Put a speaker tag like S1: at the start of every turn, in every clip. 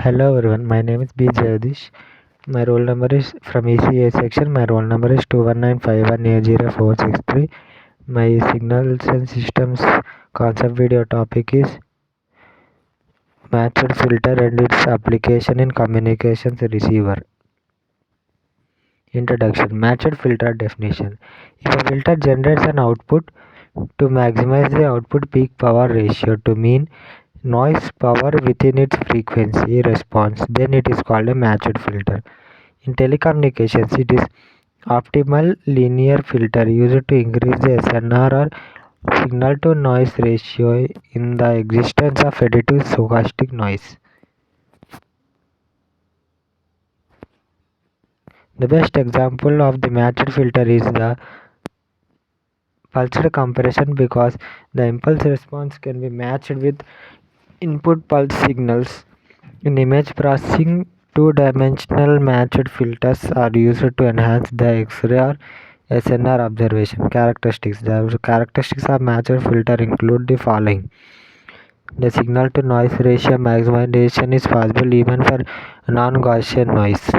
S1: Hello everyone, my name is B. Jagdish. My roll number is from ECA section. My roll number is 21951804663. My signals and systems concept video topic is matched filter and its application in communications receiver. Introduction. Matched filter definition. If a filter generates an output to maximize the output peak power ratio to mean noise power within its frequency response, then it is called a matched filter. In telecommunications, it is optimal linear filter used to increase the SNR or signal to noise ratio in the existence of additive stochastic noise. The best example of the matched filter is the pulsed compression because the impulse response can be matched with input pulse signals. In image processing, two-dimensional matched filters are used to enhance the X-ray or SNR observation characteristics. The characteristics of matched filter include the following. The signal-to-noise ratio maximization is possible even for non-Gaussian noise.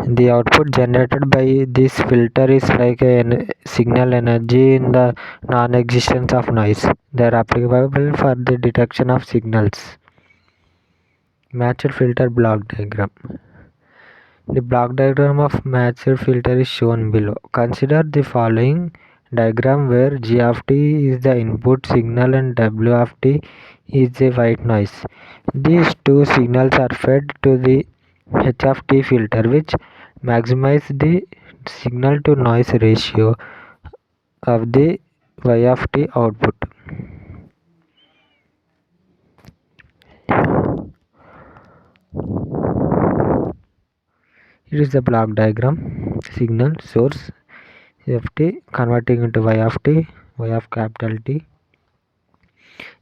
S1: The output generated by this filter is like a signal energy in the non-existence of noise. They are applicable for the detection of signals. Matched filter block diagram. The block diagram of matched filter is shown below. Consider the following diagram where G of t is the input signal and W of t is the white noise. These two signals are fed to the H of t filter, which maximize the signal to noise ratio of the Y of t output. It is the block diagram. Signal source f t converting into y of t, y of capital T.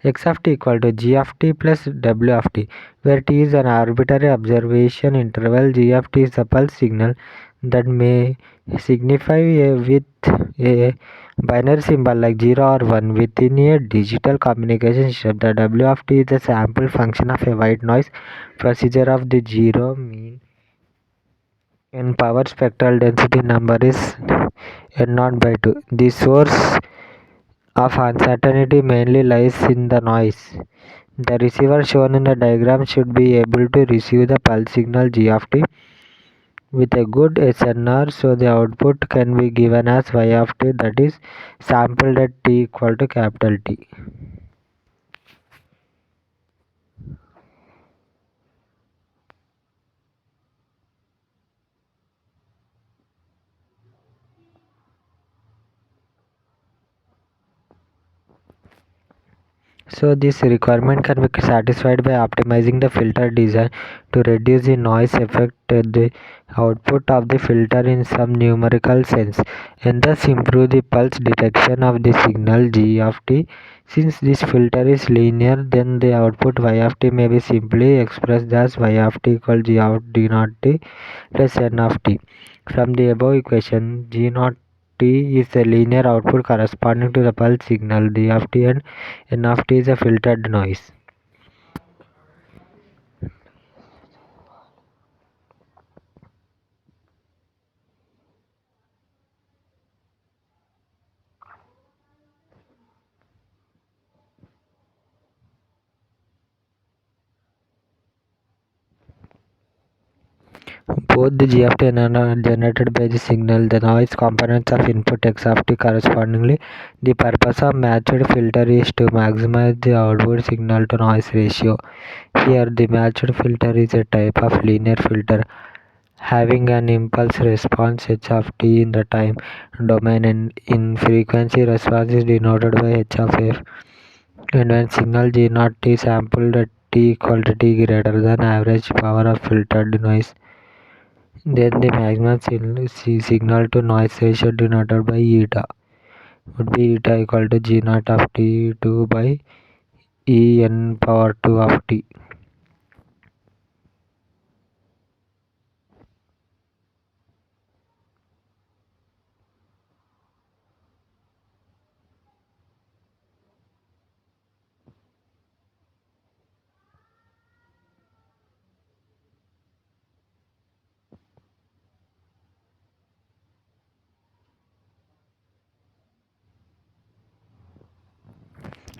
S1: X of t equal to g of t plus w of t, where t is an arbitrary observation interval. G of t is the pulse signal that may signify with a binary symbol like 0 or 1 within a digital communication system. The w of t is the sample function of a white noise procedure of the zero mean and power spectral density number is n0 by 2. The source of uncertainty mainly lies in the noise. The receiver shown in the diagram should be able to receive the pulse signal g of t with a good SNR, so the output can be given as y of t, that is sampled at t equal to capital T. So this requirement can be satisfied by optimizing the filter design to reduce the noise effect at the output of the filter in some numerical sense, and thus improve the pulse detection of the signal g of t. Since this filter is linear, then the output y of t may be simply expressed as y of t equals g of d naught t plus n of t. From the above equation, g naught t is a linear output corresponding to the pulse signal d of t, and n of t is a filtered noise. Both the g of t and n are generated by the signal, the noise components of input x of t correspondingly. The purpose of matched filter is to maximize the output signal to noise ratio. Here, the matched filter is a type of linear filter having an impulse response h of t in the time domain, and in frequency response is denoted by h of f. And when signal g naught t sampled at t equal to t greater than average power of filtered noise, then the maximum signal to noise ratio denoted by eta would be eta equal to g naught of t2 by e n power 2 of t.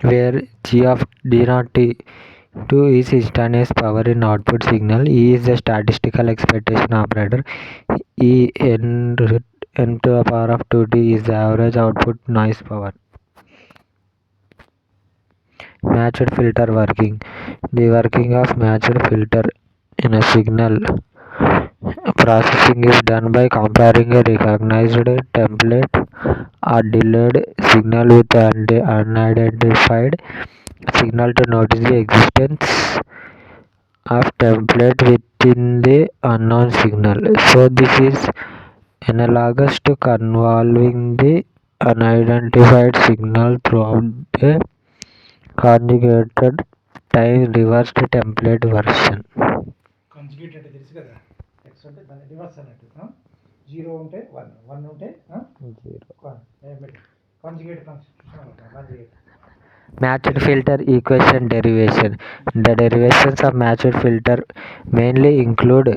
S1: where G of D naught T2 is instantaneous power in output signal. E is the statistical expectation operator. N to the power of 2t is the average output noise power. Matched filter working. The working of matched filter in a signal processing is done by comparing a recognized template or delayed signal with an unidentified signal to notice the existence of template within the unknown signal. So this is analogous to convolving the unidentified signal throughout a conjugated time reversed template version.
S2: Conjugate అంటే తెలుసు కదా X అంటే దాని reverse అన్నట్టు zero ఉంటే one one ఉంటే conjugate conjugate
S1: Matched filter equation derivation. The derivations of matched filter mainly include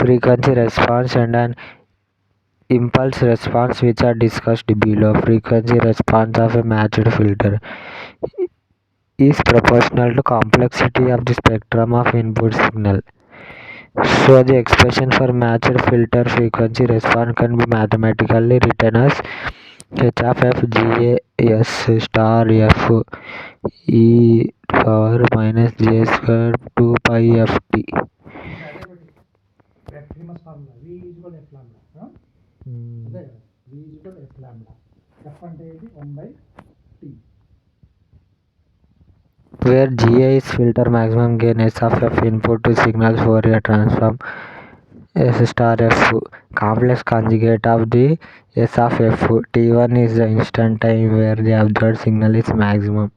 S1: frequency response and an impulse response, which are discussed below. Frequency response of a matched filter is proportional to complexity of the spectrum of input signal. So the expression for matched filter frequency response can be mathematically written as h of f g a s star f e power minus j square 2 pi f t.
S2: Famous formula v equal F lambda అదే కదా v equal F lambda F అంటే ఇది 1/t
S1: where GA is filter maximum gain, S of f input to signals Fourier transform, S star f complex conjugate of the S of f. T1 is the instant time where the observed signal is maximum.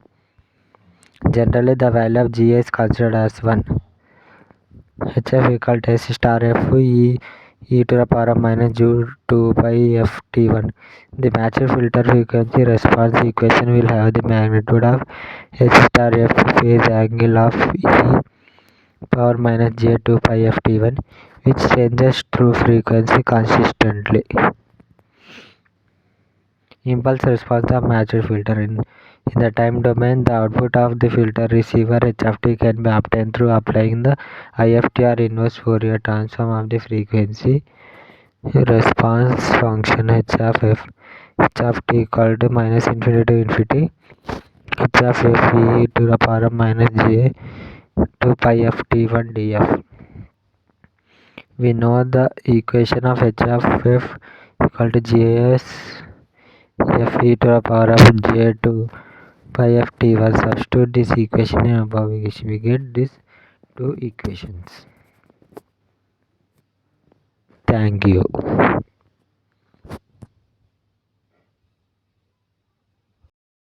S1: Generally, the value of GA is considered as 1. HF equal to S star f e to the power of minus j 2 pi f T1. The matched filter frequency response equation will have the magnitude of H star f phase angle of e power minus j 2 pi f T1, which changes through frequency consistently. Impulse response of matched filter. In the time domain, the output of the filter receiver h of t can be obtained through applying the IFT or inverse Fourier transform of the frequency response function h of f. H of t equal to minus infinity to infinity h of f e to the power of minus j 2 pi f t1 df. We know the equation of h of f equal to js f e to the power of j 2 pi f t1. Substitute this equation in above equation. We get these two equations. Thank you.